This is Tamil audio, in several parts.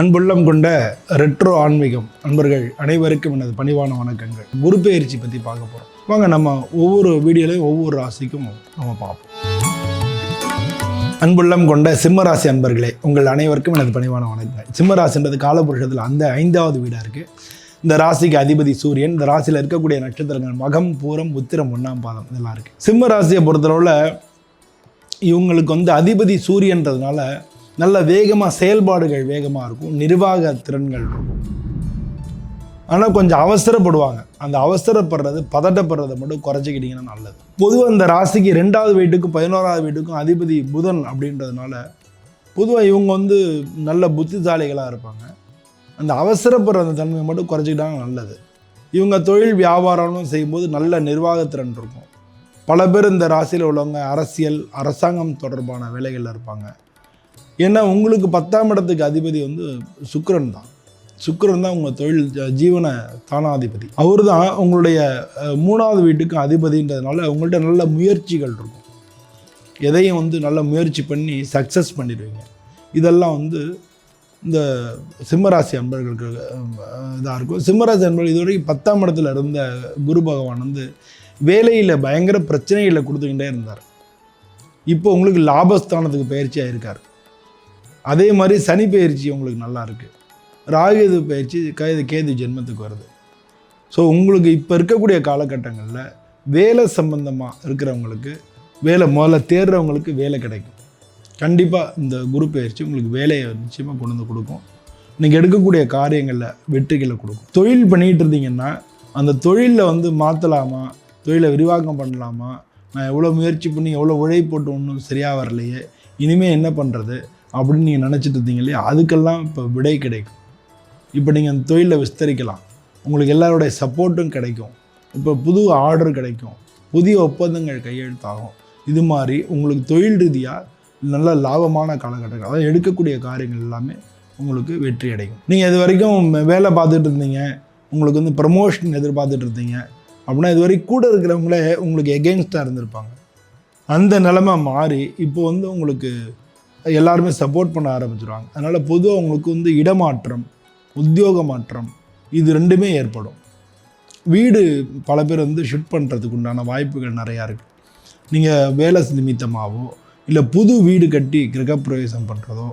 அன்புள்ளம் கொண்ட ரெட்ரோ ஆன்மீகம் அன்பர்கள் அனைவருக்கும் எனது பணிவான வணக்கங்கள். குரு பெயர்ச்சி பற்றி பார்க்க போகிறோம். வாங்க நம்ம ஒவ்வொரு வீடியோலையும் ஒவ்வொரு ராசிக்கும் நம்ம பார்ப்போம். அன்புள்ளம் கொண்ட சிம்மராசி அன்பர்களே, உங்கள் அனைவருக்கும் எனது பணிவான வணக்கங்கள். சிம்மராசின்றது காலபுருஷத்தில் அந்த 5வது வீடாக இருக்குது. இந்த ராசிக்கு அதிபதி சூரியன். இந்த ராசியில் இருக்கக்கூடிய நட்சத்திரங்கள் மகம், பூரம், உத்திரம், 1ஆம் பாதம் இதெல்லாம் இருக்குது. சிம்ம ராசியை பொறுத்தளவில் இவங்களுக்கு அதிபதி சூரியன்றதுனால நல்ல வேகமாக செயல்பாடுகள் வேகமாக இருக்கும், நிர்வாக திறன்கள் இருக்கும். ஆனால் கொஞ்சம் அவசரப்படுவாங்க. அந்த அவசரப்படுறது பதட்டப்படுறதை மட்டும் குறைச்சிக்கிட்டிங்கன்னா நல்லது. பொதுவாக இந்த ராசிக்கு 2வது வீட்டுக்கும் 11வது வீட்டுக்கும் அதிபதி புதன் அப்படின்றதுனால பொதுவாக இவங்க நல்ல புத்திசாலிகளாக இருப்பாங்க. அந்த அவசரப்படுற அந்த தன்மையை மட்டும் குறைச்சிக்கிட்டாங்க நல்லது. இவங்க தொழில் வியாபாரம்னு செய்யும்போது நல்ல நிர்வாகத்திறன் இருக்கும். பல பேர் இந்த ராசியில் உள்ளவங்க அரசியல், அரசாங்கம் தொடர்பான வேலைகளில் இருப்பாங்க. ஏன்னா உங்களுக்கு 10ஆம் இடத்துக்கு அதிபதி சுக்கிரன் தான். சுக்கிரன் தான் உங்கள் தொழில் ஜீவன தானாதிபதி. அவர் தான் உங்களுடைய 3வது வீட்டுக்கு அதிபதின்றதுனால உங்கள்கிட்ட நல்ல முயற்சிகள் இருக்கும். எதையும் நல்ல முயற்சி பண்ணி சக்ஸஸ் பண்ணிடுவீங்க. இதெல்லாம் இந்த சிம்மராசி அன்பர்களுக்கு இதாக இருக்கும். சிம்மராசி அன்பர்கள் இதுவரைக்கும் 10ஆம் இடத்துல இருந்த குரு பகவான் வேலையில் பயங்கர பிரச்சனைகளை கொடுத்துக்கிட்டே இருந்தார். இப்போ உங்களுக்கு லாபஸ்தானத்துக்கு பயிற்சியாக இருக்கார். அதே மாதிரி சனி பயிற்சி உங்களுக்கு நல்லா இருக்குது. ராகு பயிற்சி கேது ஜென்மத்துக்கு வருது. ஸோ உங்களுக்கு இப்போ இருக்கக்கூடிய காலகட்டங்களில் வேலை சம்பந்தமாக இருக்கிறவங்களுக்கு வேலை முதல்ல தேடுறவங்களுக்கு வேலை கிடைக்கும். கண்டிப்பாக இந்த குரு பயிற்சி உங்களுக்கு வேலையை நிச்சயமாக கொண்டு கொடுக்கும். நீங்கள் எடுக்கக்கூடிய காரியங்களில் வெற்றிகளை கொடுக்கும். தொழில் பண்ணிகிட்டு இருந்தீங்கன்னா அந்த தொழிலில் மாற்றலாமா, தொழிலை விரிவாக்கம் பண்ணலாமா, நான் எவ்வளோ முயற்சி பண்ணி எவ்வளோ உழைப்பு போட்டு ஒன்றும் சரியாக வரலையே, இனிமேல் என்ன பண்ணுறது அப்படின்னு நீங்கள் நினச்சிட்டு இருந்தீங்க இல்லையா, அதுக்கெல்லாம் இப்போ விடை கிடைக்கும். இப்போ நீங்கள் அந்த தொழிலை விஸ்தரிக்கலாம். உங்களுக்கு எல்லாருடைய சப்போர்ட்டும் கிடைக்கும். இப்போ புது ஆர்டர் கிடைக்கும், புதிய ஒப்பந்தங்கள் கையெழுத்தாகும். இது மாதிரி உங்களுக்கு தொழில் ரீதியாக நல்ல லாபமான காலகட்டங்கள், அதாவது எடுக்கக்கூடிய காரியங்கள் எல்லாமே உங்களுக்கு வெற்றி அடையும். நீங்கள் இது வரைக்கும் வேலை பார்த்துட்டு இருந்தீங்க, உங்களுக்கு ப்ரமோஷன் எதிர்பார்த்துட்டு இருந்தீங்க அப்படின்னா இது வரைக்கும் கூட இருக்கிறவங்களே உங்களுக்கு எகெயின்ஸ்டாக இருந்திருப்பாங்க. அந்த நிலைமை மாறி இப்போ உங்களுக்கு எல்லாருமே சப்போர்ட் பண்ண ஆரம்பிச்சிடுவாங்க. அதனால் பொதுவாக உங்களுக்கு இடமாற்றம், உத்தியோக மாற்றம் இது 2மே ஏற்படும். வீடு பல பேர் ஷிஃப்ட் பண்ணுறதுக்கு உண்டான வாய்ப்புகள் நிறையா இருக்குது. நீங்கள் வேலை நிமித்தமாகவோ இல்லை புது வீடு கட்டி கிரகப்பிரவேசம் பண்ணுறதோ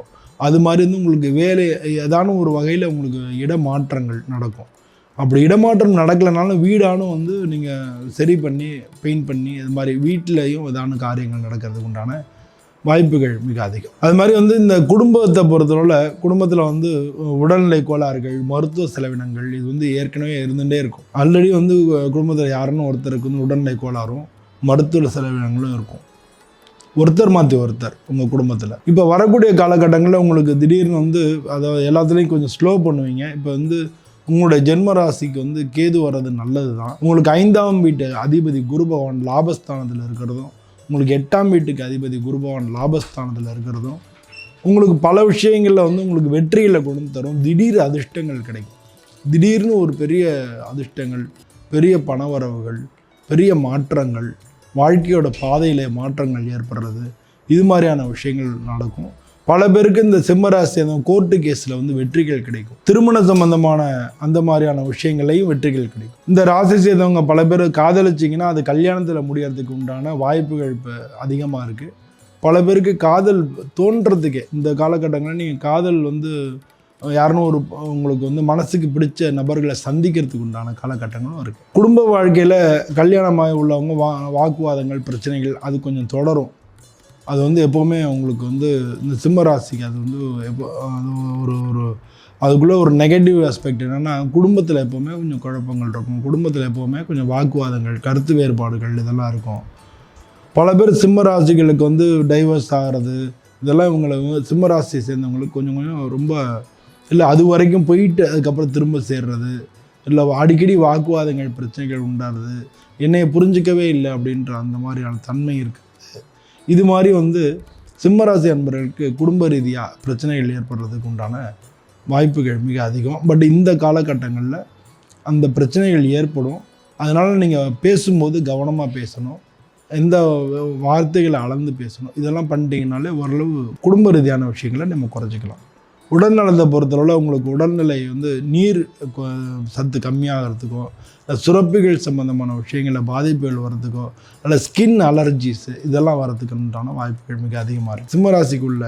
அது மாதிரி உங்களுக்கு வேலை ஏதான ஒரு வகையில் உங்களுக்கு இடமாற்றங்கள் நடக்கும். அப்படி இடமாற்றம் நடக்கலைனாலும் வீடானும் நீங்கள் சரி பண்ணி பெயிண்ட் பண்ணி இது மாதிரி வீட்டிலையும் ஏதான காரியங்கள் நடக்கிறதுக்கு உண்டான வாய்ப்புகள் மிக அதிகம். அது மாதிரி இந்த குடும்பத்தை பொறுத்தவரை குடும்பத்தில் உடல்நிலை கோளாறுகள், மருத்துவ செலவினங்கள் இது ஏற்கனவே இருந்துகிட்டே இருக்கும். ஆல்ரெடி குடும்பத்தில் யாருன்னு ஒருத்தருக்கு உடல்நிலை கோளாறும் மருத்துவ செலவினங்களும் இருக்கும். ஒருத்தர் மாற்றி ஒருத்தர் உங்கள் குடும்பத்தில். இப்போ வரக்கூடிய காலகட்டங்களில் உங்களுக்கு திடீர்னு அதாவது எல்லாத்துலேயும் கொஞ்சம் ஸ்லோ பண்ணுவீங்க. இப்போ உங்களுடைய ஜென்ம ராசிக்கு கேது வர்றது நல்லது தான். உங்களுக்கு 5ஆம் வீட்டு அதிபதி குரு பகவான் லாபஸ்தானத்தில் இருக்கிறதும், உங்களுக்கு 8ஆம் வீட்டுக்கு அதிபதி குரு பகவான் லாபஸ்தானத்தில் இருக்கிறதும் உங்களுக்கு பல விஷயங்களில் உங்களுக்கு வெற்றிகளை கொண்டு தரும். திடீர் அதிர்ஷ்டங்கள் கிடைக்கும். திடீர்னு ஒரு பெரிய அதிர்ஷ்டங்கள், பெரிய பணவரவுகள், பெரிய மாற்றங்கள், வாழ்க்கையோட பாதையில் மாற்றங்கள் ஏற்படுறது, இது மாதிரியான விஷயங்கள் நடக்கும். பல பேருக்கு இந்த சிம்மராசி கோர்ட்டு கேஸில் வெற்றிகள் கிடைக்கும். திருமண சம்பந்தமான அந்த மாதிரியான விஷயங்களையும் வெற்றிகள் கிடைக்கும். இந்த ராசி சேர்ந்தவங்க பல பேர் காதலிச்சிங்கன்னா அது கல்யாணத்தில் முடியறதுக்கு உண்டான வாய்ப்புகள் இப்போ அதிகமாக இருக்குது. பல பேருக்கு காதல் தோன்றதுக்கே இந்த காலகட்டங்களில் நீங்கள் காதல் யாருன்னு உங்களுக்கு மனசுக்கு பிடிச்ச நபர்களை சந்திக்கிறதுக்கு உண்டான காலகட்டங்களும் இருக்குது. குடும்ப வாழ்க்கையில் கல்யாணமாக உள்ளவங்க வாக்குவாதங்கள், பிரச்சனைகள் அது கொஞ்சம் தொடரும். அது எப்போவுமே உங்களுக்கு இந்த சிம்மராசிக்கு அது எப்போ அது ஒரு அதுக்குள்ளே ஒரு நெகட்டிவ் ஆஸ்பெக்ட் என்னென்னா, குடும்பத்தில் எப்போவுமே கொஞ்சம் குழப்பங்கள் இருக்கும். குடும்பத்தில் எப்போவுமே கொஞ்சம் வாக்குவாதங்கள், கருத்து வேறுபாடுகள் இதெல்லாம் இருக்கும். பல பேர் சிம்மராசிகளுக்கு டைவர்ஸ் ஆகிறது இதெல்லாம் இவங்களை சிம்மராசியை சேர்ந்தவங்களுக்கு கொஞ்சம் கொஞ்சம் ரொம்ப இல்லை அது வரைக்கும் போயிட்டு அதுக்கப்புறம் திரும்ப சேர்றது, இல்லை அடிக்கடி வாக்குவாதங்கள், பிரச்சனைகள் உண்டாகிறது, என்னையை புரிஞ்சிக்கவே இல்லை அப்படின்ற அந்த மாதிரியான தன்மை இருக்குது. இது மாதிரி சிம்மராசி அன்பர்களுக்கு குடும்ப ரீதியாக பிரச்சனைகள் ஏற்படுறதுக்கு உண்டான வாய்ப்புகள் மிக அதிகம். பட் இந்த காலகட்டங்களில் அந்த பிரச்சனைகள் ஏற்படும். அதனால் நீங்கள் பேசும்போது கவனமாக பேசணும், எந்த வார்த்தைகளை அளந்து பேசணும். இதெல்லாம் பண்ணிட்டீங்கனாலே ஓரளவு குடும்ப ரீதியான விஷயங்களை நம்ம குறைச்சிக்கலாம். உடல்நலத்தை பொறுத்தளவில் உங்களுக்கு உடல்நிலை வந்து நீர் சத்து கம்மியாகிறதுக்கோ இல்லை சுரப்பிகள் சம்மந்தமான விஷயங்களில் பாதிப்புகள் வர்றதுக்கோ இல்லை ஸ்கின் அலர்ஜிஸு இதெல்லாம் வரதுக்குண்டான வாய்ப்புகள் மிக அதிகமாக இருக்குது. சிம்மராசிக்குள்ள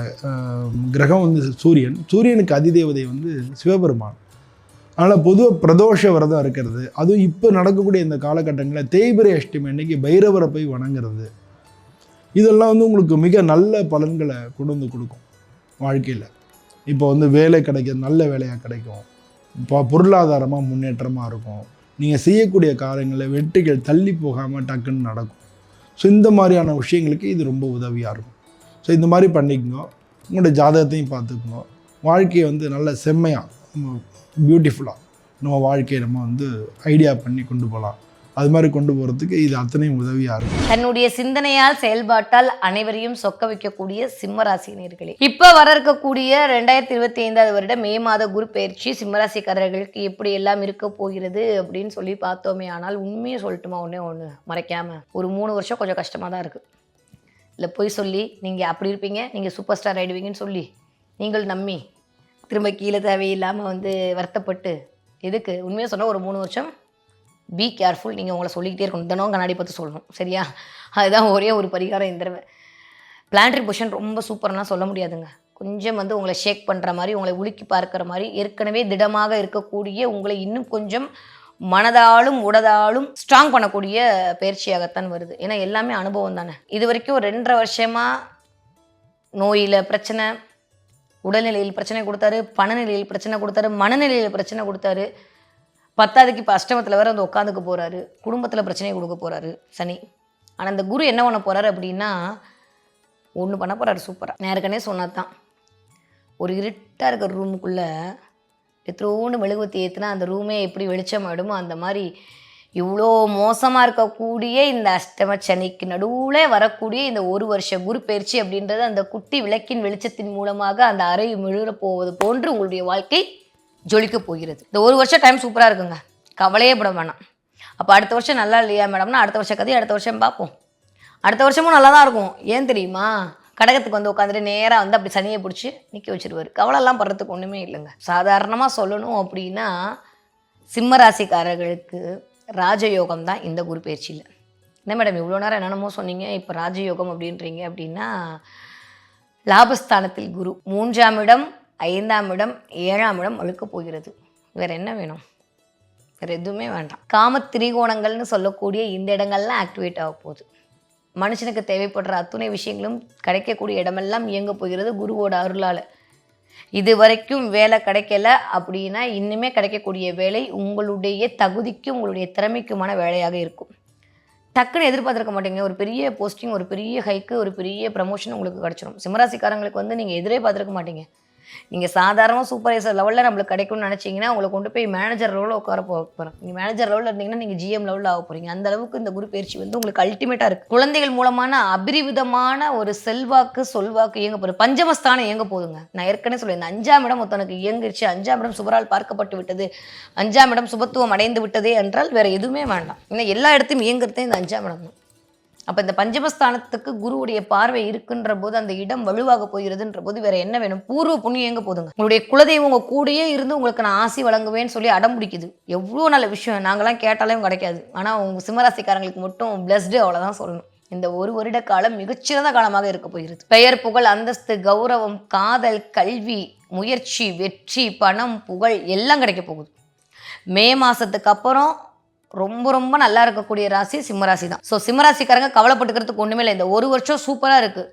கிரகம் வந்து சூரியனுக்கு அதிதேவதை வந்து சிவபெருமான். அதனால் பொதுவாக பிரதோஷ விரதம் இருக்கிறது, அதுவும் இப்போ நடக்கக்கூடிய இந்த காலகட்டங்களில் தேய்பிரை அஷ்டமி அன்னைக்கு பைரவரை போய் வணங்குறது, இதெல்லாம் வந்து உங்களுக்கு மிக நல்ல பலன்களை கொண்டு வந்து கொடுக்கும் வாழ்க்கையில். இப்போ வந்து வேலை கிடைக்கும், நல்ல வேலையாக கிடைக்கும், இப்போ பொருளாதாரமாக முன்னேற்றமாக இருக்கும், நீங்கள் செய்யக்கூடிய காரியங்களில் வெற்றிகள் தள்ளி போகாமல் டக்குன்னு நடக்கும். ஸோ இந்த மாதிரியான விஷயங்களுக்கு இது ரொம்ப உதவியாக இருக்கும். ஸோ இந்த மாதிரி பண்ணிக்கோங்க. உங்களோட ஜாதகத்தையும் பார்த்துக்கோங்க. வாழ்க்கையை வந்து நல்ல செம்மையாக பியூட்டிஃபுல்லாக நம்ம வாழ்க்கையை நம்ம வந்து ஐடியா பண்ணி கொண்டு போகலாம். அது மாதிரி கொண்டு போகிறதுக்கு இது அத்தனையும் உதவியாக இருக்கும். தன்னுடைய சிந்தனையால் செயல்பாட்டால் அனைவரையும் சொக்க வைக்கக்கூடிய சிம்மராசினியர்களே, இப்போ வர இருக்கக்கூடிய 2025 வருட மே மாத குரு பயிற்சி சிம்மராசிக்காரர்களுக்கு எப்படி எல்லாம் இருக்க போகிறது அப்படின்னு சொல்லி பார்த்தோமே. ஆனால் உண்மையை சொல்லட்டுமா, ஒன்று மறைக்காமல் ஒரு 3 வருஷம் கொஞ்சம் கஷ்டமாக தான் இருக்குது. இல்லை போய் சொல்லி நீங்கள் அப்படி இருப்பீங்க, நீங்கள் சூப்பர் ஸ்டார் ஆகிடுவீங்கன்னு சொல்லி நீங்கள் நம்பி திரும்ப கீழே தேவையில்லாமல் வந்து வருத்தப்பட்டு எதுக்கு? உண்மையாக சொன்னால் ஒரு 3 வருஷம் பி கேர்ஃபுல். நீங்கள் உங்களை சொல்லிக்கிட்டே இருக்கணும், தினம் கண்ணாடி பார்த்து சொல்லணும், சரியா? அதுதான் ஒரே ஒரு பரிகாரம். இந்த தடவை பிளான்ட்ரி பொசிஷன் ரொம்ப சூப்பர்லாம் சொல்ல முடியாதுங்க. கொஞ்சம் வந்து உங்களை ஷேக் பண்ணுற மாதிரி, உங்களை உலுக்கி பார்க்குற மாதிரி, ஏற்கனவே திடமாக இருக்கக்கூடிய உங்களை இன்னும் கொஞ்சம் மனதாலும் உடதாலும் ஸ்ட்ராங் பண்ணக்கூடிய பயிற்சியாகத்தான் வருது. ஏன்னா எல்லாமே அனுபவம் தானே. இது வரைக்கும் 2.5 வருஷமாக நோயில் பிரச்சனை, உடல்நிலையில் பிரச்சனை கொடுத்தாரு, பணநிலையில் பிரச்சனை கொடுத்தாரு, மனநிலையில் பிரச்சனை கொடுத்தாரு, 10க்கு இப்போ அஷ்டமத்தில் வேறு வந்து உட்காந்துக்க போகிறாரு, குடும்பத்தில் பிரச்சனையை கொடுக்க போகிறாரு சனி. ஆனால் இந்த குரு என்ன பண்ண போகிறாரு அப்படின்னா ஒன்று பண்ண போகிறாரு சூப்பராக. நேருக்கனே சொன்னது தான், ஒரு இருட்டாக இருக்கிற ரூமுக்குள்ளே எத்தோண்டு மெழுகுவத்தி ஏற்றுனா அந்த ரூமே எப்படி வெளிச்சமாயிடுமோ அந்த மாதிரி இவ்வளோ மோசமாக இருக்கக்கூடிய இந்த அஷ்டம சனிக்கு நடுவில் வரக்கூடிய இந்த 1 வருஷ குரு பயிற்சி அப்படின்றது அந்த குட்டி விளக்கின் வெளிச்சத்தின் மூலமாக அந்த அறை மிழுற போவது போன்று உங்களுடைய வாழ்க்கை ஜொலிக்க போகிறது. இந்த 1 வருஷம் டைம் சூப்பராக இருக்குங்க, கவலையே பட வேணாம். அப்போ அடுத்த வருஷம் நல்லா இல்லையா மேடம்னா அடுத்த வருஷம் கதையை அடுத்த வருஷம் பார்ப்போம். அடுத்த வருஷமும் நல்லா தான் இருக்கும். ஏன் தெரியுமா? கடகத்துக்கு வந்து உட்காந்துட்டு நேராக வந்து அப்படி சனியை பிடிச்சி நிற்க வச்சுருவார். கவலைலாம் படுறதுக்கு ஒன்றுமே இல்லைங்க. சாதாரணமாக சொல்லணும் அப்படின்னா சிம்மராசிக்காரர்களுக்கு ராஜயோகம் தான் இந்த குரு பயிற்சியில். என்ன மேடம் இவ்வளோ நேரம் என்னென்னமோ சொன்னீங்க, இப்போ ராஜயோகம் அப்படின்றீங்க அப்படின்னா, லாபஸ்தானத்தில் குரு 3ஆம் இடம், 5ஆம் இடம், 7ஆம் இடம் அழுக்க போகிறது. வேறு என்ன வேணும்? வேறு எதுவுமே வேண்டாம். காம திரிகோணங்கள்னு சொல்லக்கூடிய இந்த இடங்கள்லாம் ஆக்டிவேட் ஆக போகுது. மனுஷனுக்கு தேவைப்படுற அத்துணை விஷயங்களும் கிடைக்கக்கூடிய இடமெல்லாம் இயங்க போகிறது குருவோட அருளால். இது வரைக்கும் வேலை கிடைக்கல அப்படின்னா இன்னுமே கிடைக்கக்கூடிய வேலை உங்களுடைய தகுதிக்கும் உங்களுடைய திறமைக்குமான வேலையாக இருக்கும். டக்குன்னு எதிர்பார்த்துருக்க மாட்டீங்க, ஒரு பெரிய போஸ்டிங், ஒரு பெரிய ஹைக்கு, ஒரு பெரிய ப்ரமோஷன் உங்களுக்கு கிடச்சிடும். சிம்மராசிக்காரங்களுக்கு வந்து நீங்கள் எதிரே பார்த்துருக்க மாட்டீங்க. நீங்கள் சாதாரணமாக சூப்பர்வைசர் லெவலில் நம்மளுக்கு கிடைக்கும்னு நினச்சிங்கன்னா உங்களை கொண்டு போய் மேனேஜர் லெவலில் உட்கார போகிறோம். நீங்கள் மேனேஜர் லெவலில் இருந்தீங்கன்னா நீங்கள் ஜிஎம் லெவலில் ஆக போகிறீங்க. அந்த அளவுக்கு இந்த குரு பயிற்சி வந்து உங்களுக்கு அல்டிமேட்டாக இருக்குது. குழந்தைகள் மூலமான அபரிவிதமான ஒரு செல்வாக்கு சொல்வாக்கு இயங்க போகுது. பஞ்சமஸ்தானம் இயங்க போகுதுங்க. நான் ஏற்கனவே சொல்லுவேன், இந்த 5ஆம் இடம் ஒருத்தனுக்கு இயங்கிருச்சு, 5ஆம் இடம் சுபரால் பார்க்கப்பட்டு விட்டது, 5ஆம் இடம் சுபத்துவம் அடைந்து விட்டதே என்றால் வேறு எதுவுமே வேண்டாம். ஏன்னா எல்லா இடத்தையும் இயங்குறதே இந்த 5ஆம் இடம் தான். அப்போ இந்த பஞ்சமஸ்தானத்துக்கு குருவுடைய பார்வை இருக்குன்ற போது அந்த இடம் வலுவாக போகிறதுன்ற போது வேற என்ன வேணும்? பூர்வ புண்ணியம் எங்க போதுங்க. உங்களுடைய குலதெய்வம் உங்க கூடயே இருந்து உங்களுக்கு நான் ஆசி வழங்குவேன்னு சொல்லி அடம் பிடிக்குது. எவ்வளோ நல்ல விஷயம், நாங்களாம் கேட்டாலும் கிடைக்காது. ஆனால் உங்க சிம்மராசிக்காரங்களுக்கு மட்டும் பிளஸ்டு, அவ்வளோதான் சொல்லணும். இந்த 1 வருட காலம் மிகச்சிறந்த காலமாக இருக்க போகிறது. பெயர், புகழ், அந்தஸ்து, கௌரவம், காதல், கல்வி, முயற்சி, வெற்றி, பணம், புகழ் எல்லாம் கிடைக்க போகுது. மே மாதத்துக்கு அப்புறம் ரொம்ப ரொம்ப நல்லா இருக்கக்கூடிய ராசி சிம்மராசி தான். ஸோ சிம்மராசிக்காரங்க கவலைப்பட்டுக்கிறதுக்கு ஒன்றுமே இல்லை. இந்த 1 வருஷம் சூப்பராக இருக்குது.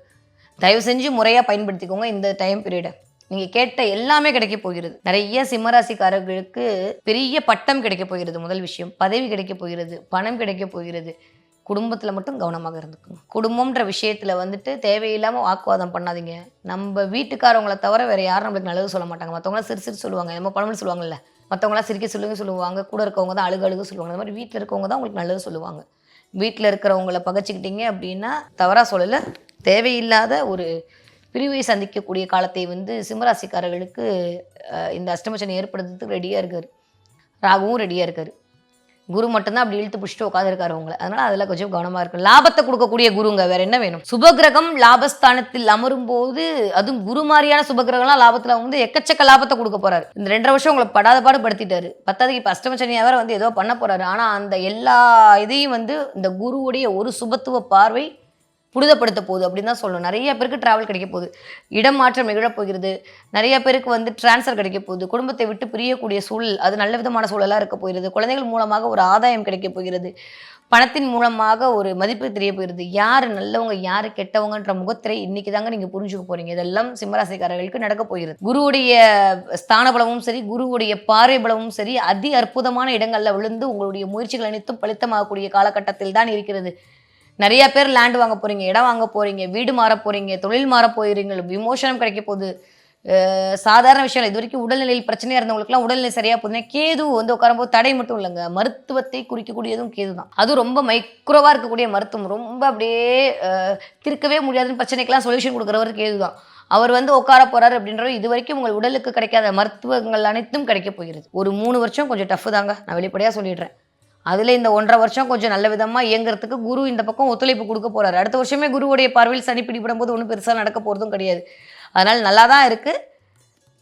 தயவு செஞ்சு முறையாக பயன்படுத்திக்கோங்க. இந்த டைம் பீரியடை நீங்கள் கேட்ட எல்லாமே கிடைக்க போகிறது. நிறைய சிம்மராசிக்காரர்களுக்கு பெரிய பட்டம் கிடைக்க போகிறது. முதல் விஷயம், பதவி கிடைக்க போகிறது, பணம் கிடைக்க போகிறது. குடும்பத்தில் மட்டும் கவனமாக இருந்துக்கோங்க. குடும்பம்ன்ற விஷயத்தில் வந்துட்டு தேவையில்லாமல் வாக்குவாதம் பண்ணாதீங்க. நம்ம வீட்டுக்காரவங்களை தவிர வேறு யாரும் நம்மளுக்கு நல்லது சொல்ல மாட்டாங்க. மற்றவங்களாம் சிரிச்சு சொல்லுவாங்க, நம்ம பழமொழி சொல்லுவாங்கல்ல, மற்றவங்களாம் சிரிக்க சொல்லுவாங்க, கூட இருக்கவங்க தான் அழுக சொல்லுவாங்க. அந்த மாதிரி வீட்டில் இருக்கவங்க தான் உங்களுக்கு நல்லது சொல்லுவாங்க. வீட்டில் இருக்கிறவங்கள பகைச்சிக்கிட்டீங்க அப்படின்னா, தவறாக சொல்லலை, தேவையில்லாத ஒரு பிரிவை சந்திக்கக்கூடிய காலத்தை வந்து சிம்மராசிக்காரர்களுக்கு இந்த அஷ்டமசனி ஏற்படுத்துறதுக்கு ரெடியாக இருக்கார். ராகுவும் ரெடியாக இருக்கார். குரு மட்டும்தான் அப்படி இழுத்து பிடிச்சிட்டு உட்காந்துருக்காரு உங்களை. அதனால அதில் கொஞ்சம் கவனமாக இருக்கும். லாபத்தை கொடுக்கக்கூடிய குருங்க, வேற என்ன வேணும்? சுபகிரகம் லாபஸ்தானத்தில் அமரும் போது, அதுவும் குரு மாதிரியான சுபகிரகம்லாம் லாபத்தில் வந்து எக்கச்சக்க லாபத்தை கொடுக்க போறாரு. இந்த 2.5 வருஷம் உங்களை படாத பாடு படுத்திட்டாரு. பத்தாவதுக்கு இப்போ அஷ்டம சனியாக வேற வந்து ஏதோ பண்ண போறாரு. ஆனால் அந்த எல்லா இதையும் வந்து இந்த குருவுடைய ஒரு சுபத்துவ பார்வை புனிதப்படுத்த போகுது அப்படின்னு தான் சொல்லணும். நிறைய பேருக்கு டிராவல் கிடைக்க போகுது, இடம் மாற்றம் நிகழப் போகிறது, நிறைய பேருக்கு வந்து டிரான்ஸ்ஃபர் கிடைக்க போகுது, குடும்பத்தை விட்டு பிரியக்கூடிய சூழல் அது நல்ல விதமான சூழலாக இருக்க போகிறது, குழந்தைகள் மூலமாக ஒரு ஆதாயம் கிடைக்க போகிறது, பணத்தின் மூலமாக ஒரு மதிப்பு தெரிய போகிறது, யார் நல்லவங்க யார் கெட்டவங்கன்ற முகத்திரை இன்னைக்கு தாங்க நீங்கள் புரிஞ்சுக்க போறீங்க. இதெல்லாம் சிம்மராசிக்காரர்களுக்கு நடக்க போகிறது. குருவுடைய ஸ்தான பலமும் சரி, குருவுடைய பார்வை பலமும் சரி, அதி அற்புதமான இடங்களில் விழுந்து உங்களுடைய முயற்சிகள் அனைத்தும் பலித்தமாகக்கூடிய காலகட்டத்தில் தான் இருக்கிறது. நிறைய பேர் லேண்ட் வாங்க போறீங்க, இடம் வாங்க போறீங்க, வீடு மாற போறீங்க, தொழில் மாற போயிருங்க, விமோசனம் கிடைக்க போகுது. சாதாரண விஷயம் இல்லை. இது வரைக்கும் உடல்நிலையில் பிரச்சனையாக இருந்தவங்களுக்குலாம் உடல்நிலை சரியாக போகுதுன்னா கேது வந்து உட்காரும்போது தடை மட்டும் இல்லைங்க, மருத்துவத்தை குறிக்கக்கூடியதும் கேது தான். அதுவும் ரொம்ப மைக்ரோவாக இருக்கக்கூடிய மருத்துவம், ரொம்ப அப்படியே தீர்க்கவே முடியாதுன்னு பிரச்சனைக்கெல்லாம் சொல்யூஷன் கொடுக்குறவர் கேது தான். அவர் வந்து உட்கார போறாரு அப்படின்றது இது வரைக்கும் உங்கள் உடலுக்கு கிடைக்காத மருத்துவங்கள் அனைத்தும் கிடைக்க போகிறது. ஒரு 3 வருஷம் கொஞ்சம் டஃப் தாங்க, நான் வெளிப்படையாக சொல்லிடுறேன். அதில் இந்த 1.5 வருஷம் கொஞ்சம் நல்ல விதமாக இயங்குறதுக்கு குரு இந்த பக்கம் ஒத்துழைப்பு கொடுக்க போறாரு. அடுத்த வருஷமே குருவுடைய பார்வையில் சனி பிடிபடும் போது ஒன்றும் பெருசாக நடக்க போகிறதும் கிடையாது. அதனால் நல்லா தான் இருக்குது.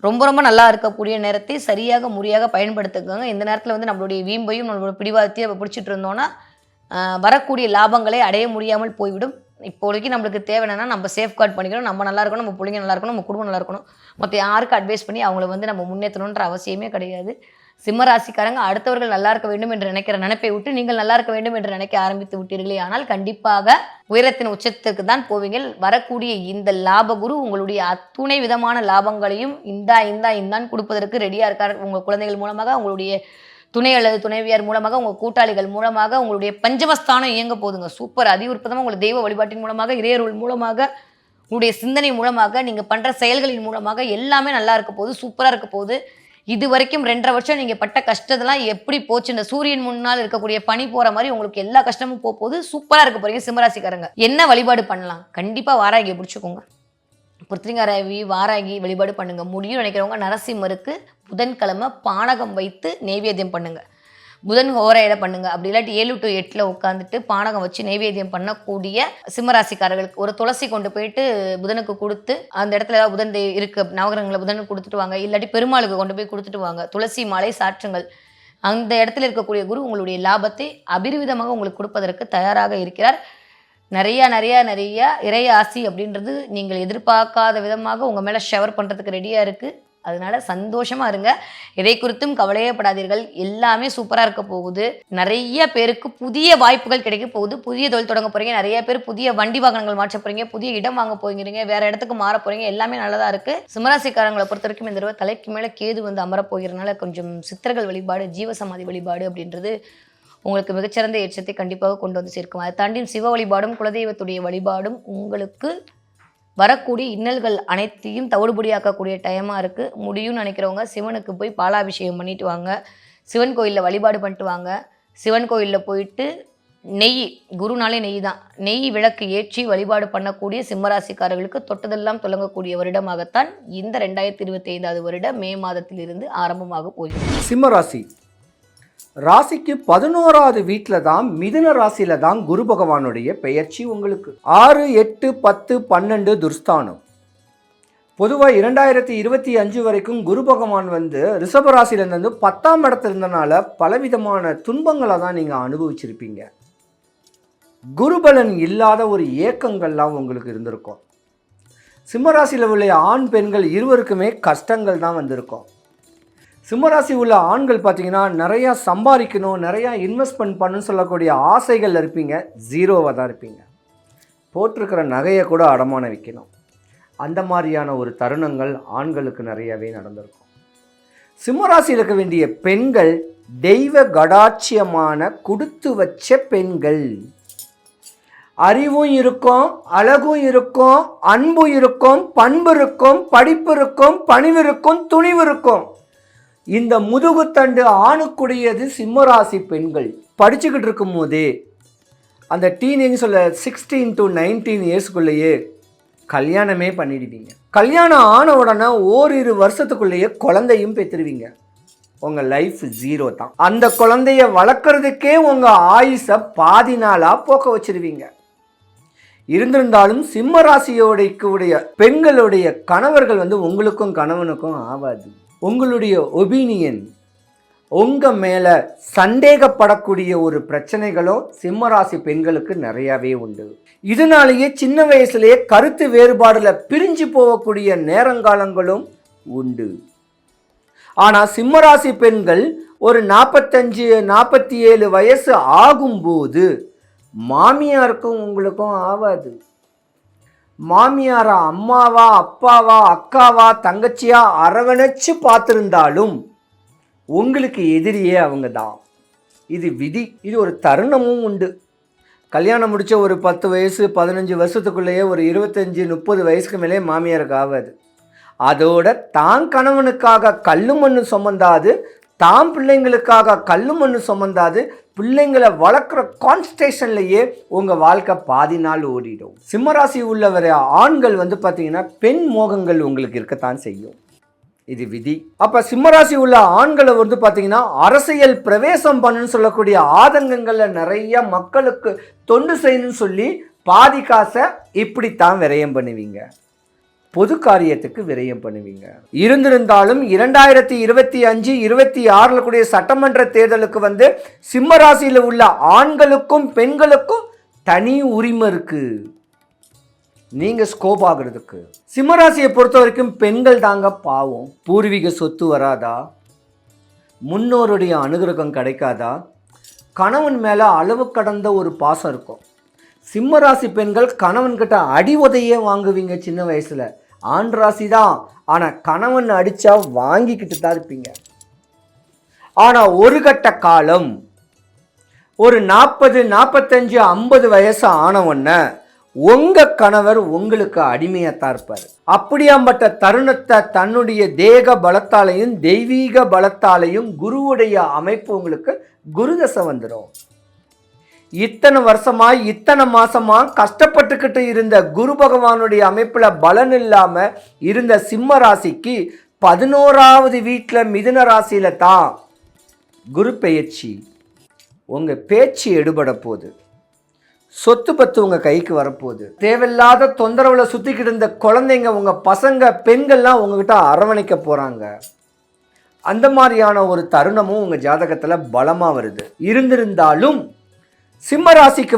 ரொம்ப ரொம்ப நல்லா இருக்கக்கூடிய நேரத்தை சரியாக முறையாக பயன்படுத்துக்கோங்க. இந்த நேரத்தில் வந்து நம்மளுடைய வீம்பையும் நம்மளோட பிடிவாதத்தையும் நம்ம பிடிச்சிட்டு இருந்தோன்னா வரக்கூடிய லாபங்களை அடைய முடியாமல் போய்விடும். இப்போதைக்கு நம்மளுக்கு தேவை என்னன்னா, நம்ம சேஃப்கார்ட் பண்ணிக்கணும், நம்ம நல்லா இருக்கணும், நம்ம பிள்ளைங்க நல்லா இருக்கணும், நம்ம குடும்பம் நல்லா இருக்கணும். மற்ற யாருக்கு அட்வைஸ் பண்ணி அவங்கள வந்து நம்ம முன்னேற்றணுன்ற அவசியமே கிடையாது. சிம்மராசிக்காரங்க அடுத்தவர்கள் நல்லா இருக்க வேண்டும் என்று நினைக்கிற நினைப்பை விட்டு நீங்கள் நல்லா இருக்க வேண்டும் என்று நினைக்க ஆரம்பித்து விட்டீர்களே ஆனால் கண்டிப்பாக உயரத்தின் உச்சத்துக்கு தான் போவீங்க. வரக்கூடிய இந்த லாபகுரு உங்களுடைய அத்துணை விதமான லாபங்களையும் இந்தான் கொடுப்பதற்கு ரெடியாக இருக்கார். உங்கள் குழந்தைகள் மூலமாக, உங்களுடைய துணை அல்லது துணைவியார் மூலமாக, உங்கள் கூட்டாளிகள் மூலமாக உங்களுடைய பஞ்சமஸ்தானம் இயங்க போதுங்க. சூப்பர் அதிவிருப்பதமாக உங்களுடைய தெய்வ வழிபாட்டின் மூலமாக, இறையருள் மூலமாக, உங்களுடைய சிந்தனை மூலமாக, நீங்கள் பண்ணுற செயல்களின் மூலமாக எல்லாமே நல்லா இருக்க போகுது, சூப்பராக இருக்க போகுது. இது வரைக்கும் 2.5 வருஷம் நீங்கள் பட்ட கஷ்டத்தெல்லாம் எப்படி போச்சு? இந்த சூரியன் முன்னால் இருக்கக்கூடிய பனி போகிற மாதிரி உங்களுக்கு எல்லா கஷ்டமும் போகுது. சூப்பராக இருக்க போகிறீங்க சிம்மராசிக்காரங்க. என்ன வழிபாடு பண்ணலாம்? கண்டிப்பாக வாராகியை பிடிச்சிக்கோங்க. புத்திரிகாராவி வாராகி வழிபாடு பண்ணுங்க. முடியும் நினைக்கிறவங்க நரசிம்மருக்கு புதன்கிழமை பானகம் வைத்து நெய்வேத்தியம் பண்ணுங்க. புதன் ஹோரையில பண்ணுங்க. அப்படி இல்லாட்டி 7 to 8 உட்காந்துட்டு பானகம் வச்சு நெய்வேத்தியம் பண்ணக்கூடிய சிம்மராசிக்காரர்களுக்கு ஒரு துளசி கொண்டு போயிட்டு புதனுக்கு கொடுத்து, அந்த இடத்துல ஏதாவது புதன் இருக்கு நவகிரகங்களை புதனுக்கு கொடுத்துட்டு வாங்க. இல்லாட்டி பெருமாளுக்கு கொண்டு போய் கொடுத்துட்டு வாங்க. துளசி மாலை சாற்றுங்கள். அந்த இடத்துல இருக்கக்கூடிய குரு உங்களுடைய லாபத்தை அபிரிவிதமாக உங்களுக்கு கொடுப்பதற்கு தயாராக இருக்கிறார். நிறைய இறை ஆசி அப்படின்றது நீங்கள் எதிர்பார்க்காத விதமாக உங்கள் மேலே ஷவர் பண்ணுறதுக்கு ரெடியாக இருக்குது. அதனால சந்தோஷமாக இருங்க. எதை குறித்தும் கவலையே படாதீர்கள். எல்லாமே சூப்பராக இருக்க போகுது. நிறைய பேருக்கு புதிய வாய்ப்புகள் கிடைக்க போகுது. புதிய தொழில் தொடங்க போகிறீங்க. நிறைய பேர் புதிய வண்டி வாகனங்கள் மாற்ற போகிறீங்க. புதிய இடம் வாங்க போகிறீங்க. வேறு இடத்துக்கு மாற போகிறீங்க. எல்லாமே நல்லதாக இருக்குது. சிம்மராசிக்காரங்களை பொறுத்த வரைக்கும் இந்த தடவை தலைக்கு மேலே கேது வந்து அமரப்போகிறதுனால கொஞ்சம் சித்தர்கள் வழிபாடு, ஜீவசமாதி வழிபாடு அப்படின்றது உங்களுக்கு மிகச்சிறந்த ஏற்றத்தை கண்டிப்பாக கொண்டு வந்து சேர்க்கும். அதை தாண்டி சிவ வழிபாடும் குலதெய்வத்துடைய வழிபாடும் உங்களுக்கு வரக்கூடிய இன்னல்கள் அனைத்தையும் தவிடுபடியாக்கக்கூடிய டைமாக இருக்குது. முடியும்னு நினைக்கிறவங்க சிவனுக்கு போய் பாலாபிஷேகம் பண்ணிட்டு வாங்க. சிவன் கோயிலில் வழிபாடு பண்ணிட்டு வாங்க. சிவன் கோயிலில் போயிட்டு நெய், குருனாலே நெய் தான், நெய் விளக்கு ஏற்றி வழிபாடு பண்ணக்கூடிய சிம்மராசிக்காரர்களுக்கு தொட்டதெல்லாம் தொடங்கக்கூடிய வருடமாகத்தான் இந்த 2025 வருட மே மாதத்திலிருந்து ஆரம்பமாக போகிறது. சிம்மராசி ராசிக்கு 11வது வீட்டில் தான், மிதுன ராசியில தான் குரு பகவானுடைய பெயர்ச்சி. உங்களுக்கு 6, 8, 10, 12 துர்ஸ்தானம். பொதுவாக 2025 வரைக்கும் குரு பகவான் வந்து ரிஷபராசியிலேருந்து 10ஆம் இடத்துல இருந்தனால பலவிதமான துன்பங்களை தான் நீங்கள் அனுபவிச்சிருப்பீங்க. குருபலன் இல்லாத ஒரு ஏக்கங்கள்லாம் உங்களுக்கு இருந்திருக்கும். சிம்மராசியில் உள்ள ஆண் பெண்கள் இருவருக்குமே கஷ்டங்கள் தான் வந்திருக்கும். சிம்மராசி உள்ள ஆண்கள் பார்த்தீங்கன்னா நிறையா சம்பாதிக்கணும், நிறையா இன்வெஸ்ட்மெண்ட் பண்ணணும்னு சொல்லக்கூடிய ஆசைகள் இருப்பீங்க. 0வாக தான் இருப்பீங்க. போட்டிருக்கிற நகையை கூட அடமான வைக்கணும். அந்த மாதிரியான ஒரு தருணங்கள் ஆண்களுக்கு நிறையவே நடந்திருக்கும். சிம்மராசியில் இருக்க வேண்டிய பெண்கள் தெய்வ கடாட்சியமான கொடுத்து வச்ச பெண்கள். அறிவும் இருக்கும், அழகும் இருக்கும், அன்பு இருக்கும், பண்பு இருக்கும், படிப்பு இருக்கும், பணிவு இருக்கும், துணிவு இருக்கும். இந்த முதுகுத்தண்டு ஆணுக்குடையது சிம்மராசி பெண்கள். படிச்சுக்கிட்டு இருக்கும் போதே அந்த டீனேஜ் சொல்ல 16 to 19 இயர்ஸ்க்குள்ளேயே கல்யாணமே பண்ணிடுவீங்க. கல்யாணம் ஆன உடனே ஓரிரு வருஷத்துக்குள்ளேயே குழந்தையும் பெற்றுருவீங்க. உங்கள் லைஃப் 0 தான். அந்த குழந்தைய வளர்க்குறதுக்கே உங்கள் ஆயுசை பாதி நாளாக போக்க வச்சிருவீங்க. இருந்திருந்தாலும் சிம்ம ராசியோடைய பெண்களுடைய கணவர்கள் உங்களுக்கும் கணவனுக்கும் ஆகாது. உங்களுடைய ஒபீனியன், உங்கள் மேலே சந்தேகப்படக்கூடிய ஒரு பிரச்சனைகளும் சிம்ம ராசி பெண்களுக்கு நிறையாவே உண்டு. இதனாலேயே சின்ன வயசுலேயே கருத்து வேறுபாடில் பிரிஞ்சு போகக்கூடிய நேரங்காலங்களும் உண்டு. ஆனால் சிம்மராசி பெண்கள் ஒரு 45-47 வயசு ஆகும்போது மாமியாருக்கும் உங்களுக்கும் ஆகாது. மாமியாரா அம்மாவா அப்பாவா அக்காவா தங்கச்சியா அரவணைச்சு பார்த்துருந்தாலும் உங்களுக்கு எதிரியே அவங்க தான். இது விதி. இது ஒரு தருணமும் உண்டு. கல்யாணம் முடித்த ஒரு 10 வயசு 15 வருஷத்துக்குள்ளேயே ஒரு 25-30 வயசுக்கு மேலே மாமியாருக்கு ஆகாது. அதோட தான் கணவனுக்காக கல்லு மண்ணு சுமந்தாது, தான் பிள்ளைங்களுக்காக கல்லு மண்ணு சுமந்தாது, பிள்ளைங்களை வளர்க்குற கான்ஸ்டேஷன்லேயே உங்கள் வாழ்க்கை பாதி நாள் ஓடிடும். சிம்மராசி உள்ளவர ஆண்கள் பார்த்தீங்கன்னா பெண் மோகங்கள் உங்களுக்கு இருக்கத்தான் செய்யும். இது விதி. அப்போ சிம்மராசி உள்ள ஆண்களை பார்த்தீங்கன்னா அரசியல் பிரவேசம் பண்ணுன்னு சொல்லக்கூடிய ஆதங்கங்களில் நிறைய மக்களுக்கு தொண்டு செய்யணும்னு சொல்லி பாதி காசை இப்படித்தான் விரயம் பண்ணுவீங்க. பொது காரியத்துக்கு விரயம் பண்ணுவீங்க. இருந்திருந்தாலும் 2025-26 கூடிய சட்டமன்ற தேர்தலுக்கு சிம்மராசியில் உள்ள ஆண்களுக்கும் பெண்களுக்கும் தனி உரிமை இருக்கு. நீங்க ஸ்கோப் ஆகுறதுக்கு. சிம்மராசியை பொறுத்த வரைக்கும் பெண்கள் தாங்க பாவம். பூர்வீக சொத்து வராதா, முன்னோருடைய அனுகிரகம் கிடைக்காதா, கணவன் மேல அளவு கடந்த ஒரு பாசம் இருக்கும். சிம்மராசி பெண்கள் கணவன்கிட்ட அடி உதையே வாங்குவீங்க சின்ன வயசுல. ஆண் ராசி தான், ஆனா கணவன் அடிச்சா வாங்கிக்கிட்டு தான் இருப்பீங்க. ஆனா ஒரு கட்ட காலம் ஒரு 40-45-50 வயசு ஆனவொன்ன உங்க கணவர் உங்களுக்கு அடிமையாத்தான் இருப்பார். அப்படியாம்பட்ட தருணத்தை தன்னுடைய தேக பலத்தாலையும் தெய்வீக பலத்தாலையும் குருவுடைய அமைப்பு உங்களுக்கு குருதசை வந்துடும். இத்தனை வருஷமா இத்தனை மாசமா கஷ்டப்பட்டுக்கிட்டு இருந்த குரு பகவானுடைய அமைப்புல பலன் இல்லாம இருந்த சிம்ம ராசிக்கு 11வது வீட்டில் மிதுன ராசியில தான் குரு பெயர்ச்சி. உங்க பேச்சு எடுபட போகுது. சொத்து பத்து உங்க கைக்கு வரப்போகுது. தேவையில்லாத தொந்தரவுல சுத்திக்கிட்டு இருந்த குழந்தைங்க, உங்க பசங்க பெண்கள்லாம் உங்ககிட்ட அரவணைக்க போறாங்க. அந்த மாதிரியான ஒரு தருணமும் உங்க ஜாதகத்துல பலமா வருது. இருந்திருந்தாலும் சிம்ம ராசிக்கு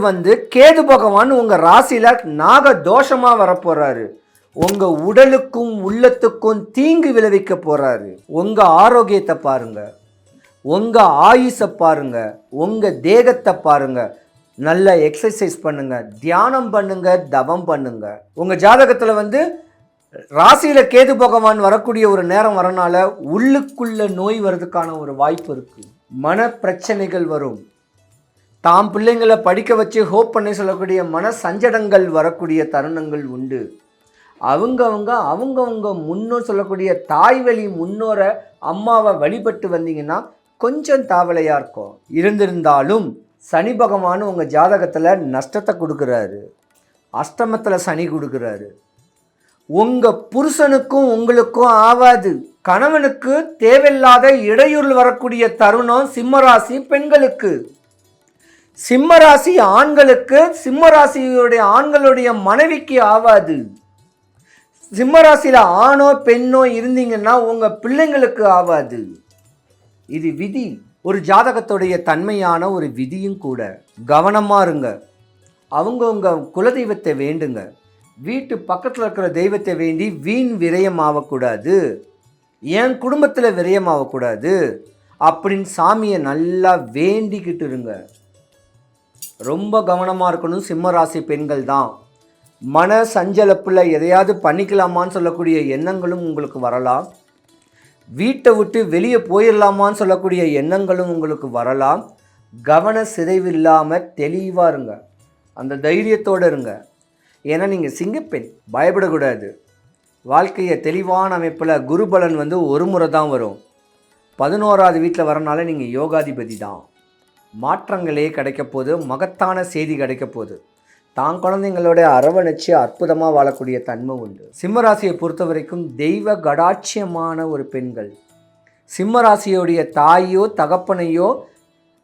கேது பகவான் உங்க ராசியில நாக தோஷமா வரப்போறாரு. உங்க உடலுக்கும் உள்ளத்துக்கும் தீங்கு விளைவிக்க போறாரு. உங்க ஆரோக்கியத்தை பாருங்க, உங்க ஆயுசை பாருங்க, உங்க தேகத்தை பாருங்க. நல்ல எக்ஸசைஸ் பண்ணுங்க, தியானம் பண்ணுங்க, தவம் பண்ணுங்க. உங்க ஜாதகத்துல ராசியில கேது பகவான் வரக்கூடிய ஒரு நேரம் வரனால உள்ளுக்குள்ள நோய் வர்றதுக்கான ஒரு வாய்ப்பு இருக்கு. மன பிரச்சனைகள் வரும். தாம் பிள்ளைங்களை படிக்க வச்சு ஹோப் பண்ணி சொல்லக்கூடிய மன சஞ்சடங்கள் வரக்கூடிய தருணங்கள் உண்டு. அவங்கவுங்க முன்னோர் சொல்லக்கூடிய தாய்வழி முன்னோரை அம்மாவை வழிபட்டு வந்தீங்கன்னா கொஞ்சம் தாவலையா இருக்கும். இருந்திருந்தாலும் சனி பகவான் உங்க ஜாதகத்துல நஷ்டத்தை கொடுக்குறாரு. அஷ்டமத்தில் சனி கொடுக்குறாரு. உங்க புருஷனுக்கும் உங்களுக்கும் ஆவாது. கணவனுக்கு தேவையில்லாத இடையூறு வரக்கூடிய தருணம் சிம்மராசி பெண்களுக்கு. சிம்மராசி ஆண்களுக்கு சிம்மராசியுடைய ஆண்களுடைய மனைவிக்கு ஆவாது. சிம்மராசியில ஆணோ பெண்ணோ இருந்தீங்கன்னா உங்க பிள்ளைங்களுக்கு ஆவாது. இது விதி. ஒரு ஜாதகத்துடைய தன்மையான ஒரு விதியும் கூட. கவனமா இருங்க. அவங்கவுங்க குலதெய்வத்தை வேண்டுங்க. வீட்டு பக்கத்தில் இருக்கிற தெய்வத்தை வேண்டி வீண் விரயம் ஆகக்கூடாது, என் குடும்பத்தில் விரயம் ஆகக்கூடாது அப்படின்னு சாமியை நல்லா வேண்டிக்கிட்டு இருங்க. ரொம்ப கவனமாக இருக்கணும். சிம்மராசி பெண்கள் தான். மன சஞ்சலப்பில் எதையாவது பண்ணிக்கலாமான்னு சொல்லக்கூடிய எண்ணங்களும் உங்களுக்கு வரலாம். வீட்டை விட்டு வெளியே போயிடலாமான்னு சொல்லக்கூடிய எண்ணங்களும் உங்களுக்கு வரலாம். கவன சிதைவு இல்லாமல் தெளிவாக இருங்க. அந்த தைரியத்தோடு இருங்க. ஏன்னா நீங்கள் சிங்கப்பெண், பயப்படக்கூடாது. வாழ்க்கையை தெளிவான அமைப்பில் குருபலன் ஒரு முறை தான் வரும். 11வது வீட்டில் வரனால நீங்கள் யோகாதிபதி தான். மாற்றங்களே கிடைக்க போது, மகத்தான செய்தி கிடைக்க போகுது. தான் குழந்தைங்களோட அரவணைச்சு அற்புதமாக வாழக்கூடிய தன்மை உண்டு. சிம்மராசியை பொறுத்த வரைக்கும் தெய்வ கடாட்சியமான ஒரு பெண்கள். சிம்ம ராசியோடைய தாயோ தகப்பனையோ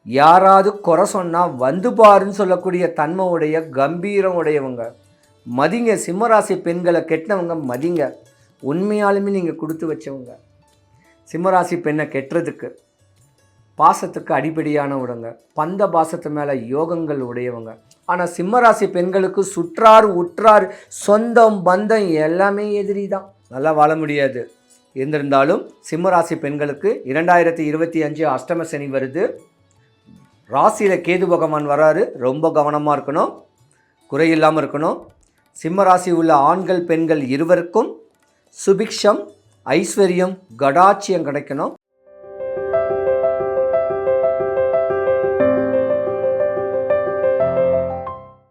யாராவது குறை சொன்னால் வந்து பாருன்னு சொல்லக்கூடிய தன்மை உடைய கம்பீரம் உடையவங்க. மதிங்க. சிம்மராசி பெண்களை கெட்டினவங்க மதிங்க. உண்மையாலுமே நீங்கள் கொடுத்து வச்சவங்க. சிம்மராசி பெண்ணை கெட்டுறதுக்கு பாசத்துக்கு அடிப்படையான விடுங்க. பந்த பாசத்து மேலே யோகங்கள் உடையவங்க. ஆனால் சிம்மராசி பெண்களுக்கு சுற்றார் உற்றார் சொந்தம் பந்தம் எல்லாமே எதிரி தான். நல்லா வாழ முடியாது. இருந்திருந்தாலும் சிம்மராசி பெண்களுக்கு 2025 அஷ்டம சனி வருது. ராசியில் கேது பகவான் வராரு. ரொம்ப கவனமாக இருக்கணும், குறையில்லாமல் இருக்கணும். சிம்மராசி உள்ள ஆண்கள் பெண்கள் இருவருக்கும் சுபிக்ஷம் ஐஸ்வர்யம் கடாட்சியம் கிடைக்கணும்.